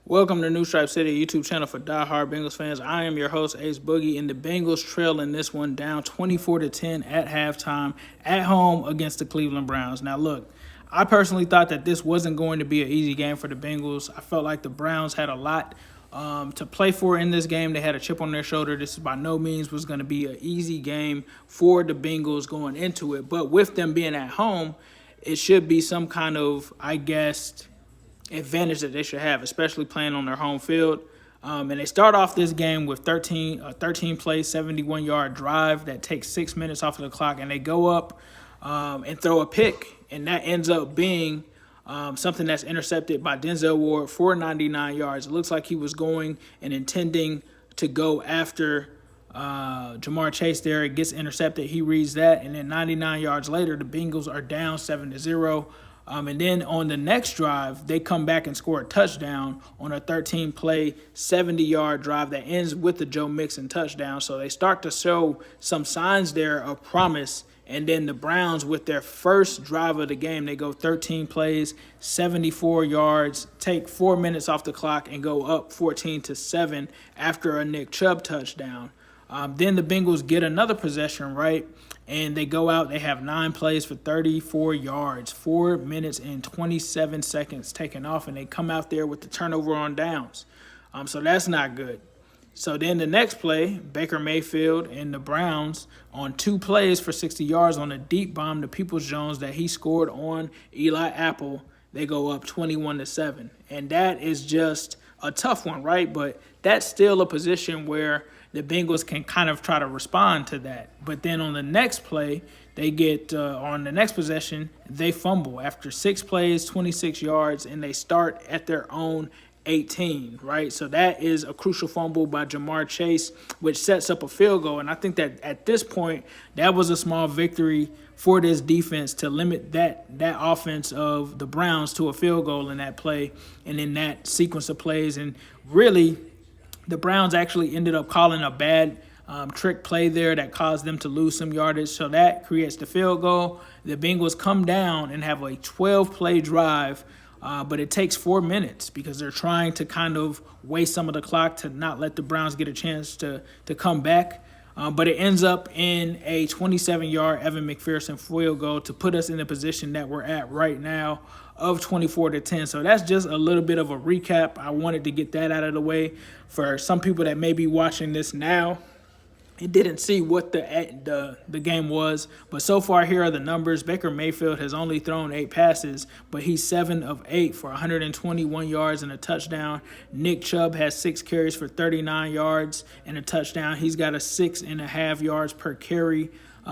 Welcome to New Stripe City, YouTube channel for diehard Bengals fans. I am your host, Ace Boogie, and the Bengals trail in this one down 24-10 at halftime at home against the Cleveland Browns. Now, look, I personally thought that this wasn't going to be an easy game for the Bengals. I felt like the Browns had a lot to play for in this game. They had a chip on their shoulder. This by no means was going to be an easy game for the Bengals going into it. But with them being at home, it should be some kind of, advantage that they should have, especially playing on their home field. And they start off this game with 13 play, 71-yard drive that takes 6 minutes off of the clock, and they go up and throw a pick, and that ends up being something that's intercepted by Denzel Ward for 99 yards. It looks like he was going and intending to go after Jamar Chase there. It gets intercepted. He reads that, and then 99 yards later, the Bengals are down 7-0. And then on the next drive, they come back and score a touchdown on a 13-play, 70-yard drive that ends with the Joe Mixon touchdown. So they start to show some signs there of promise. And then the Browns, with their first drive of the game, they go 13 plays, 74 yards, take 4 minutes off the clock, and go up 14-7 after a Nick Chubb touchdown. Then the Bengals get another possession, right? And they go out, they have 9 plays for 34 yards, 4 minutes and 27 seconds taken off, and they come out there with the turnover on downs. So that's not good. So then the next play, Baker Mayfield and the Browns on 2 plays for 60 yards on a deep bomb to Peoples-Jones that he scored on Eli Apple. They go up 21-7. And that is just a tough one, right? But that's still a position where the Bengals can kind of try to respond to that. But then on the next play, they get on the next possession, they fumble after 6 plays, 26 yards, and they start at their own 18, right? So that is a crucial fumble by Jamar Chase, which sets up a field goal. And I think that at this point, that was a small victory for this defense to limit that offense of the Browns to a field goal in that play and in that sequence of plays. And really, the Browns actually ended up calling a bad trick play there that caused them to lose some yardage. So that creates the field goal. The Bengals come down and have a 12-play drive, but it takes 4 minutes because they're trying to kind of waste some of the clock to not let the Browns get a chance to come back. But it ends up in a 27-yard Evan McPherson field goal to put us in the position that we're at right now of 24-10. So that's just a little bit of a recap. I wanted to get that out of the way for some people that may be watching this now. It didn't see what the game was, but so far here are the numbers. Baker Mayfield has only thrown 8 passes, but he's 7 of 8 for 121 yards and a touchdown. Nick Chubb has 6 carries for 39 yards and a touchdown. He's got a 6.5 yards per carry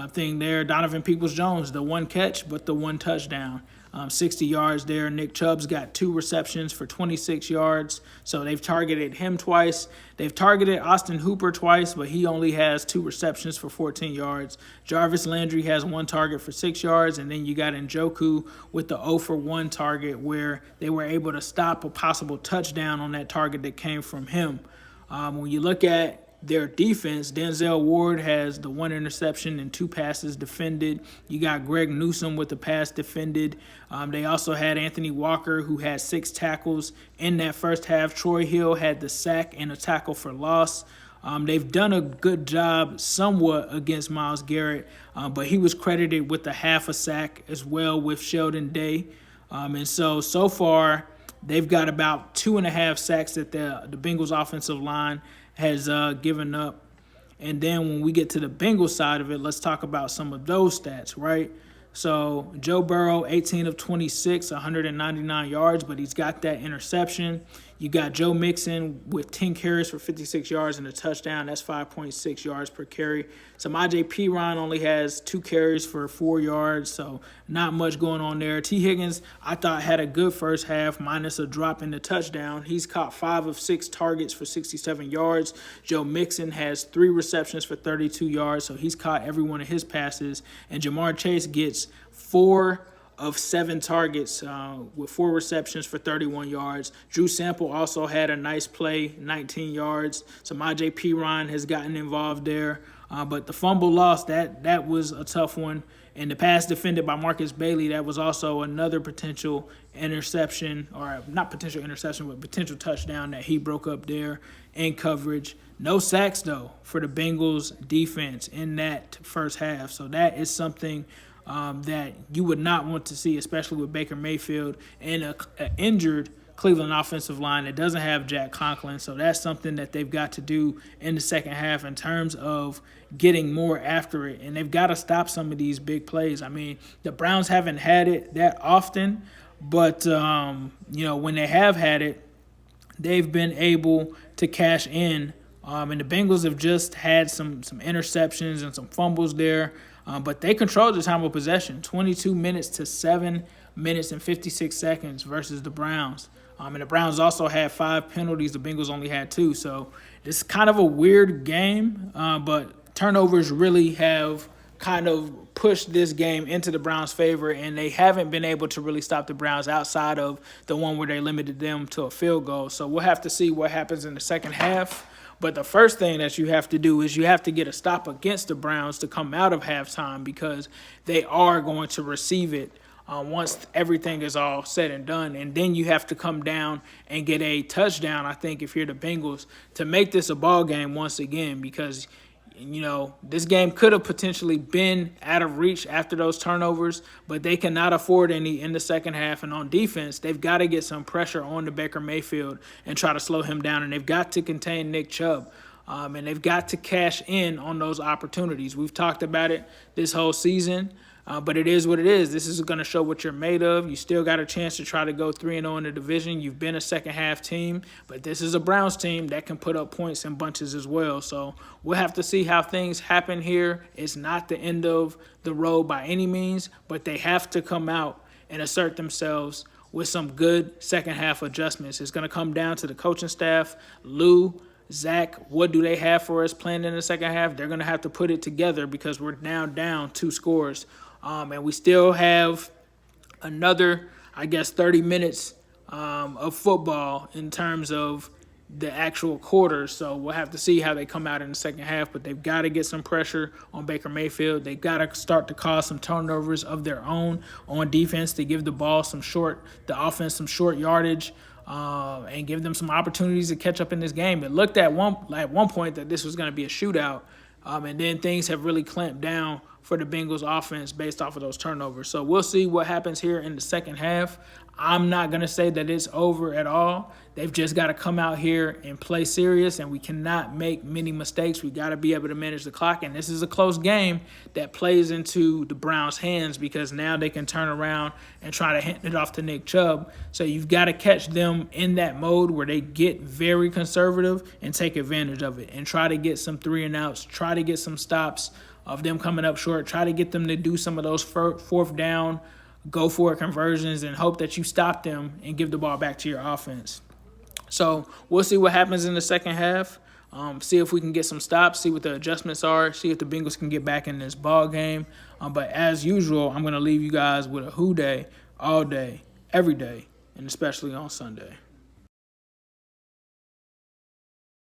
thing there. Donovan Peoples-Jones, the 1 catch, but the 1 touchdown. 60 yards there. Nick Chubb's got 2 receptions for 26 yards. So they've targeted him twice. They've targeted Austin Hooper twice, but he only has 2 receptions for 14 yards. Jarvis Landry has 1 target for 6 yards. And then you got Njoku with the 0-for-1 target where they were able to stop a possible touchdown on that target that came from him. When you look at their defense, Denzel Ward has the 1 interception and 2 passes defended. You got Greg Newsome with the pass defended. They also had Anthony Walker, who had 6 tackles in that first half. Troy Hill had the sack and a tackle for loss. They've done a good job somewhat against Myles Garrett, but he was credited with a half a sack as well with Sheldon Day. And so far, they've got about 2.5 sacks that the Bengals offensive line has given up. And then when we get to the Bengals side of it, let's talk about some of those stats, right? So Joe Burrow, 18 of 26, 199 yards, but he's got that interception. You got Joe Mixon with 10 carries for 56 yards and a touchdown. That's 5.6 yards per carry. Samaje Perine only has 2 carries for 4 yards, so not much going on there. T. Higgins, I thought, had a good first half, minus a drop in the touchdown. He's caught 5 of 6 targets for 67 yards. Joe Mixon has 3 receptions for 32 yards, so he's caught every one of his passes. And Jamar Chase gets 4 of 7 targets with 4 receptions for 31 yards. Drew Sample also had a nice play, 19 yards. Samaje Perine has gotten involved there. But the fumble loss, that was a tough one. And the pass defended by Marcus Bailey, that was also another potential interception, or not potential interception, but potential touchdown that he broke up there in coverage. No sacks, though, for the Bengals defense in that first half. So that is something that you would not want to see, especially with Baker Mayfield and an injured Cleveland offensive line that doesn't have Jack Conklin. So that's something that they've got to do in the second half in terms of getting more after it. And they've got to stop some of these big plays. I mean, the Browns haven't had it that often, but, when they have had it, they've been able to cash in. And the Bengals have just had some interceptions and some fumbles there. But they controlled the time of possession, 22 minutes to 7 minutes and 56 seconds versus the Browns. And the Browns also had 5 penalties. The Bengals only had 2. So it's kind of a weird game, but turnovers really have kind of pushed this game into the Browns' favor, and they haven't been able to really stop the Browns outside of the one where they limited them to a field goal. So we'll have to see what happens in the second half. But the first thing that you have to do is you have to get a stop against the Browns to come out of halftime, because they are going to receive it once everything is all said and done. And then you have to come down and get a touchdown, I think, if you're the Bengals, to make this a ball game once again, because this game could have potentially been out of reach after those turnovers, but they cannot afford any in the second half. And on defense, they've got to get some pressure on the Baker Mayfield and try to slow him down. And they've got to contain Nick Chubb. And they've got to cash in on those opportunities. We've talked about it this whole season. But it is what it is. This is going to show what you're made of. You still got a chance to try to go 3-0 in the division. You've been a second-half team, but this is a Browns team that can put up points in bunches as well. So we'll have to see how things happen here. It's not the end of the road by any means, but they have to come out and assert themselves with some good second-half adjustments. It's going to come down to the coaching staff, Lou, Zach. What do they have for us planned in the second half? They're going to have to put it together, because we're now down 2 scores. And we still have another, 30 minutes of football in terms of the actual quarters. So we'll have to see how they come out in the second half. But they've got to get some pressure on Baker Mayfield. They've got to start to cause some turnovers of their own on defense to give the offense some short yardage. And give them some opportunities to catch up in this game. It looked at one point that this was going to be a shootout, and then things have really clamped down for the Bengals offense based off of those turnovers. So we'll see what happens here in the second half. I'm not going to say that it's over at all. They've just got to come out here and play serious, and we cannot make many mistakes. We got to be able to manage the clock, and this is a close game that plays into the Browns' hands, because now they can turn around and try to hand it off to Nick Chubb. So you've got to catch them in that mode where they get very conservative and take advantage of it and try to get some 3-and-outs, try to get some stops of them coming up short, try to get them to do some of those fourth down, go-for-it conversions, and hope that you stop them and give the ball back to your offense. So we'll see what happens in the second half, see if we can get some stops, see what the adjustments are, see if the Bengals can get back in this ball game. But as usual, I'm going to leave you guys with a who day all day, every day, and especially on Sunday.